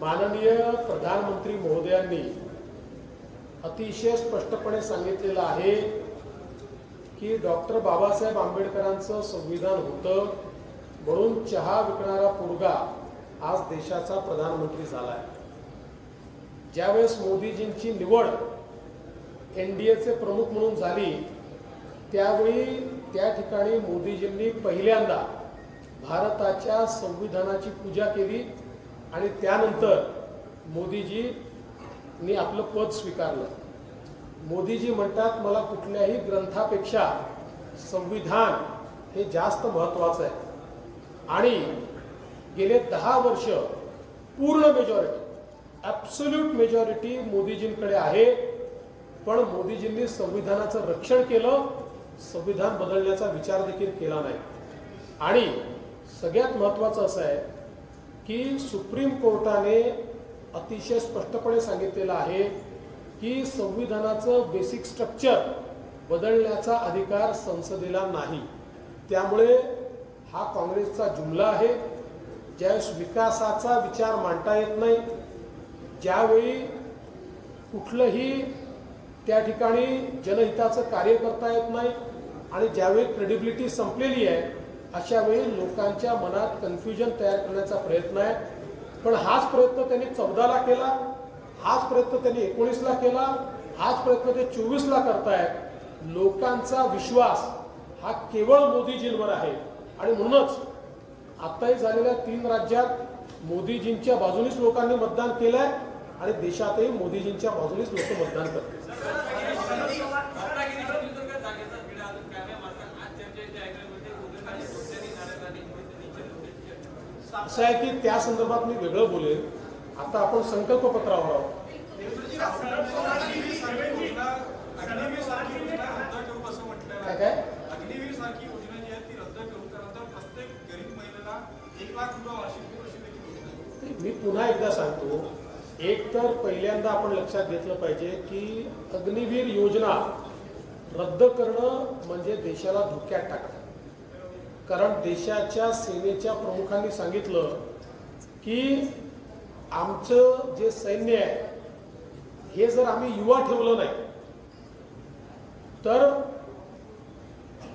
S1: माननीय प्रधानमंत्री महोदयांनी अतिशय स्पष्टपणे सांगितलेलं आहे की डॉक्टर बाबासाहेब आंबेडकरांचं संविधान होतं म्हणून चहा विकणारा पोरगा आज देशाचा प्रधानमंत्री झालाय। ज्यावेळेस मोदीजींची निवड एनडीएचे प्रमुख म्हणून झाली त्यावेळी त्या ठिकाणी मोदीजींनी पहिल्यांदा भारताच्या संविधानाची पूजा केली आणि त्यानंतर मोदीजींनी आपलं पद स्वीकारलं। मोदीजी म्हणतात मला कुठल्याही ग्रंथापेक्षा संविधान हे जास्त महत्त्वाचं आहे आणि गेले 10 वर्ष पूर्ण मेजॉरिटी ॲब्सोल्यूट मेजॉरिटी मोदीजींकडे आहे। पण मोदीजींनी संविधानाचं रक्षण केलं, संविधान बदलण्याचा विचार देखील केला नाही। आणि सगळ्यात महत्त्वाचं असं आहे की सुप्रीम कोर्टाने अतिशय स्पष्टपणे सांगितलेलं आहे की संविधानाचं बेसिक स्ट्रक्चर बदलण्याचा अधिकार संसदेला नाही। त्यामुळे हा काँग्रेसचा जुमला आहे। ज्यावेळेस विकासाचा विचार मांडता येत नाही, ज्यावेळी कुठलंही त्या ठिकाणी जनहिताचं कार्य करता येत नाही आणि ज्यावेळी क्रेडिबिलिटी संपलेली आहे अशा वेळी लोकांच्या मनात कन्फ्युजन तयार करण्याचा प्रयत्न आहे। पण हाच प्रयत्न त्यांनी 14ला केला, हाच प्रयत्न त्यांनी 19ला केला, हाच प्रयत्न ते 24ला करतायत। लोकांचा विश्वास हा केवळ मोदीजींवर आहे आणि म्हणूनच आताही झालेल्या 3 राज्यात मोदीजींच्या बाजूनेच लोकांनी मतदान केलंय आणि देशातही मोदीजींच्या बाजूनेच लोक मतदान करतील। असं आहे की त्या संदर्भात मी वेगळं बोलेन। आता आपण संकल्पपत्रावर आहोत। काय
S5: अग्निवीर सारखी योजना जी आहे ती रद्द करून त्यानंतर प्रत्येक गरीब महिलेला 1 लाख रुपये वार्षिक कृषी देखील।
S1: मी पुन्हा एकदा सांगतो, एक तर पहिल्यांदा आपण लक्षात घेतलं पाहिजे की अग्निवीर योजना रद्द करणं म्हणजे देशाला धोक्यात टाकणं। कारण देशाच्या सेनेच्या प्रमुखांनी सांगितलं की आमचं जे सैन्य आहे हे जर आम्ही युवा ठेवलं नाही तर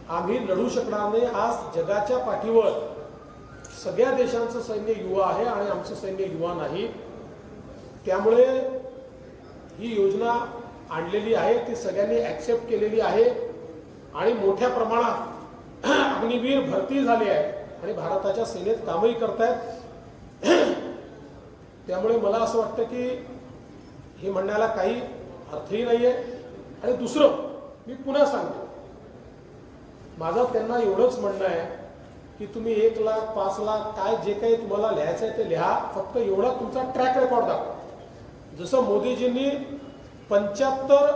S1: आम्ही लढू शकणार नाही। आज जगाच्या पाठीवर सगळ्या देशांचं सैन्य युवा आहे आणि आमचं सैन्य युवा नाही। त्यामुळे ही योजना आणलेली आहे, ती सगळ्यांनी ॲक्सेप्ट केलेली आहे आणि मोठ्या प्रमाणात अग्निवीर भरती झाली आहे आणि भारताच्या सेनेत कामही करतायत। त्यामुळे मला असं वाटतं की हे म्हणण्याला काही अर्थही नाही आहे। आणि दुसरं मी पुन्हा सांगतो, माझं त्यांना एवढंच म्हणणं आहे की तुम्ही 1 लाख 5 लाख काय जे काही तुम्हाला लिहायचं आहे ते लिहा, फक्त एवढा तुमचा ट्रॅक रेकॉर्ड दाखवा। जसं मोदीजींनी 75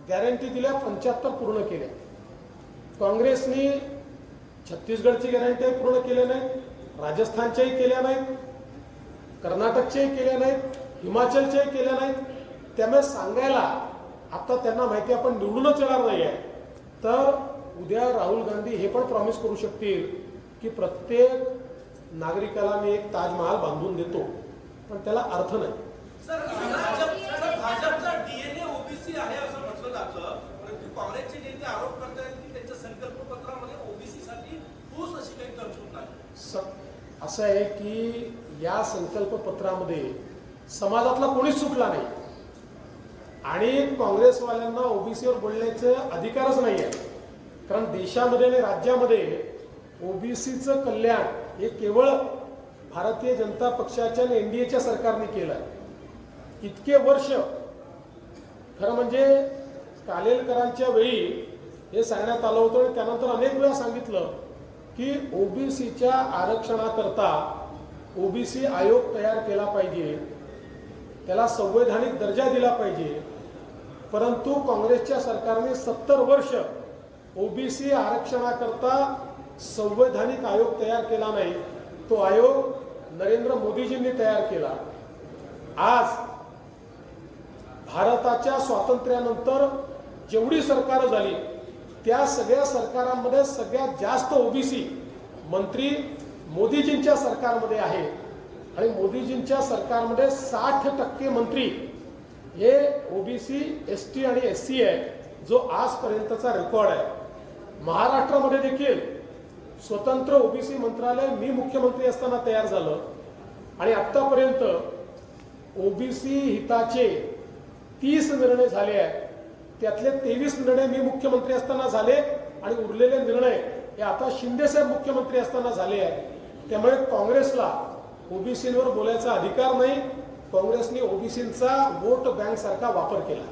S1: गॅरंटी दिल्या, 75 पूर्ण केल्या। काँग्रेसनी छत्तीसगडची गॅरंटी पूर्ण केल्या नाहीत, राजस्थानच्याही केल्या नाहीत, कर्नाटकच्याही केल्या नाहीत, हिमाचलच्याही केल्या नाहीत। त्यामुळे सांगायला आता त्यांना माहिती आपण निवडूनच येणार नाही आहे, तर उद्या राहुल गांधी हे पण प्रॉमिस करू शकतील की प्रत्येक नागरिकाला मी एक ताजमहाल बांधून देतो पण त्याला अर्थ नाही.
S5: भाजपचा DNA ओबीसी आहे असं म्हटलं जातं, परंतु काँग्रेसचे नेते आरोप करतात की त्यांच्या संकल्पपत्रामध्ये ओबीसी साठी ठोस अशी काही तरतूद नाही.
S1: असं आहे की या संकल्पपत्रामध्ये समाजातला कोणीच सुटला नाही आणि काँग्रेसवाल्यांना ओबीसीवर बोलण्याचं अधिकारच नाही आहे. कारण देशामध्ये आणि राज्यामध्ये ओबीसीचं कल्याण हे केवळ भारतीय जनता पक्षाच्या आणि एनडीएच्या सरकारने केलं आहे. इतके वर्ष खरं म्हणजे कालेलकरांच्या वेळी हे सांगण्यात आलं होतं आणि त्यानंतर अनेक वेळा सांगितलं की ओबीसीच्या आरक्षणाकरता ओबीसी आयोग तयार केला पाहिजे, त्याला संवैधानिक दर्जा दिला पाहिजे. परंतु काँग्रेसच्या सरकारने 70 वर्ष ओबीसी आरक्षणाकरता संवैधानिक आयोग तयार केला नाही. तो आयोग नरेंद्र मोदीजींनी तयार केला. आज भारताच्या स्वातंत्र्यानंतर जेवढी सरकारं झाली त्या सगळ्या सरकारांमध्ये सगळ्यात जास्त ओबीसी मंत्री मोदीजींच्या सरकारमध्ये आहे आणि मोदीजींच्या सरकारमध्ये 60% मंत्री हे ओबीसी, एसटी आणि एससी आहे, जो आजपर्यंतचा रेकॉर्ड आहे. महाराष्ट्रामध्ये देखील स्वतंत्र ओबीसी मंत्रालय मी मुख्यमंत्री असताना तयार झालं आणि आतापर्यंत ओबीसी हिताचे 30 निर्णय झाले आहेत. त्यातले 23 निर्णय मी मुख्यमंत्री असताना झाले आणि उरलेले निर्णय हे आता शिंदेसाहेब मुख्यमंत्री असताना झाले आहेत. त्यामुळे काँग्रेसला ओबीसींवर बोलायचा अधिकार नाही. काँग्रेसने ओबीसींचा वोट बँक सारखा वापर केला.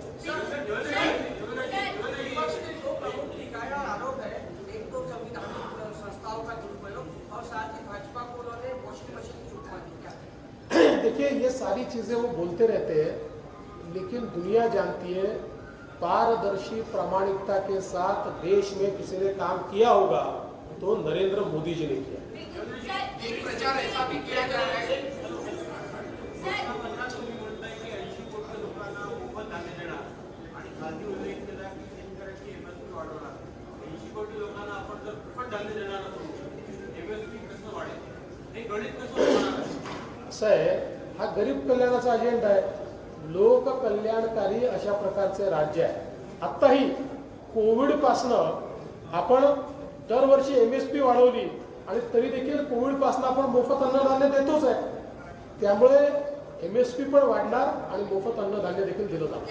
S1: देखिए ये सारी चीजें वो बोलते रहते हैं, लेकिन दुनिया जानती है पारदर्शी प्रामाणिकता के साथ देश में किसी ने काम किया होगा तो नरेंद्र मोदी जी ने किया.
S4: प्रचार ऐसा भी किया जा रहा है
S1: असं आहे, हा गरीब कल्याणाचा अजेंडा आहे. लोक कल्याणकारी अशा प्रकारचे राज्य आहे. आत्ताही कोविडपासनं आपण दरवर्षी MSP वाढवली आणि तरी देखील कोविडपासनं आपण मोफत अन्नधान्य देतोच आहे. त्यामुळे MSP पण वाढणार आणि मोफत अन्नधान्य देखील दिलं जाणार.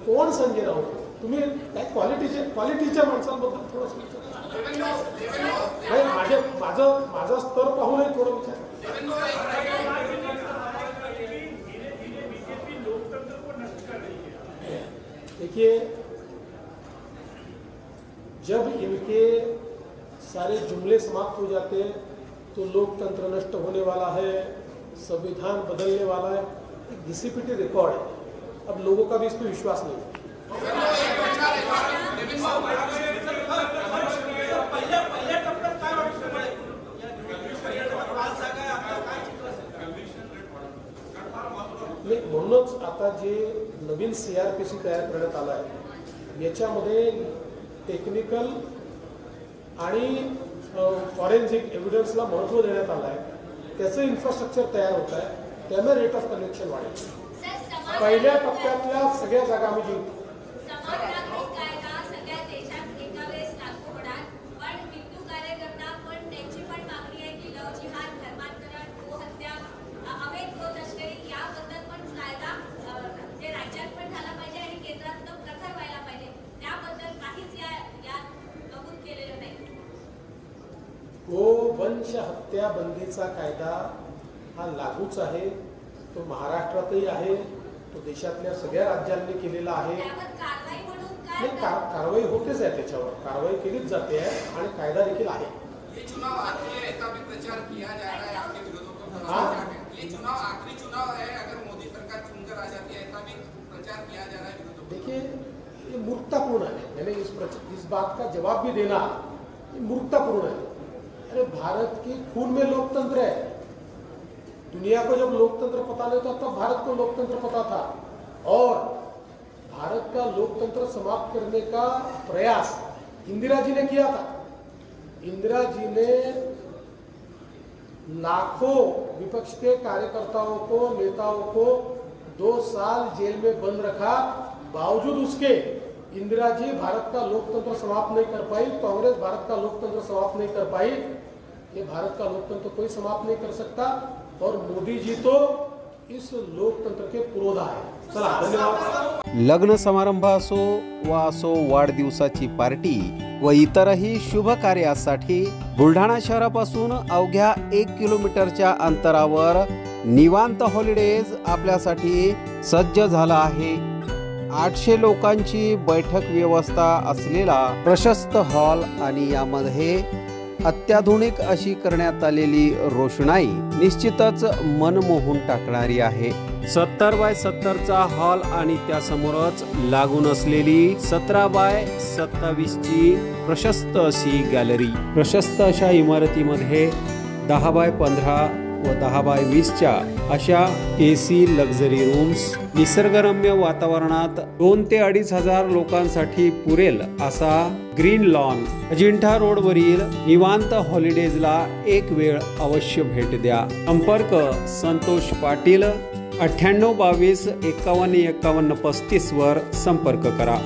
S1: कोण संजय राऊत? तुम्ही काय क्वालिटीच्या माणसांबद्दल थोडंसं माझा स्तर पाहूनही थोडं विचार. देखिए, जब इनके सारे जुमले समाप्त हो जाते तो लोकतंत्र नष्ट होने वाला है, संविधान बदलने वाला है. एक घिसीपिटी रिकॉर्ड है. अब लोगों का भी इस पर विश्वास नहीं है. म्हणूनच आता जे नवीन CRPC तयार करण्यात आला आहे याच्यामध्ये टेक्निकल आणि फॉरेन्सिक एव्हिडन्सला महत्त्व देण्यात आलं आहे. त्याचं इन्फ्रास्ट्रक्चर तयार होत आहे. त्यामुळे रेट ऑफ कलेक्शन वाढेल. पहिल्या टप्प्यातल्या सगळ्या जागा आम्ही जिंकतो. गोवंश हत्या बंदीचा कायदा हा लागूच आहे. तो महाराष्ट्रातही आहे, तो देशातल्या सगळ्या राज्यांनी केलेला आहे. कारवाई होतेच आहे, त्याच्यावर कारवाई केलीच जाते आहे आणि कायदा देखील आहे.
S4: ये चुनाव आखिरी है, ऐसा भी प्रचार किया जा रहा है आपके विरोधों को. ये चुनाव आखिरी चुनाव है, अगर मोदी सरकार चुनकर आ जाती है, ऐसा भी प्रचार किया जा रहा है विरोधों को.
S1: देखिए, ये मूर्खतापूर्ण है. यानी इस बात का जवाब भी देना ये मूर्खतापूर्ण है. अरे भारत के खून में लोकतंत्र है. दुनिया को जब लोकतंत्र पता नहीं था तब भारत को लोकतंत्र पता था. और भारत का लोकतंत्र समाप्त करने का प्रयास इंदिरा जी ने किया था। इंदिरा जी ने लाखों विपक्ष के कार्यकर्ताओं को, नेताओं को 2 साल जेल में बंद रखा। बावजूद उसके इंदिरा जी भारत का लोकतंत्र समाप्त नहीं कर पाई, कांग्रेस भारत का लोकतंत्र समाप्त नहीं कर पाई। ये भारत का लोकतंत्र कोई समाप्त नहीं कर सकता और मोदी जी तो इस लोकतंत्र के पुरोधा है। चला, धन्यवाद।
S6: लग्न समारंभ असो वाढदिवसाची पार्टी व इतरही शुभ कार्यासाठी बुलढाणा शहरापासून अवघ्या 1 किलोमीटरच्या अंतरावर निवांत हॉलिडेज आपल्यासाठी सज्ज झाला आहे। 800 लोकांची बैठक व्यवस्था असलेला प्रशस्त हॉल आणि यामध्ये अत्याधुनिक अशी करण्यात आलेली रोषणाई निश्चितच मन मोहून टाकणारी आहे। 70 बाय 70चा हॉल आणि त्यासमोरच लागून असलेली 17 बाय 27 ची प्रशस्त अशी गॅलरी। प्रशस्त अशा इमारतीमध्ये 10 बाय 15 व 10 बाय 20च्या अशा AC लक्झरी रूम्स, निसर्गरम्य वातावरणात 2 ते 2.5 हजार लोकांसाठी पुरेल असा ग्रीन लॉन। अजिंठा रोडवरील निवांत हॉलिडेजला एक वेळ अवश्य भेट द्या। संपर्क संतोष पाटील 98 22 51 51 35 वर संपर्क करा।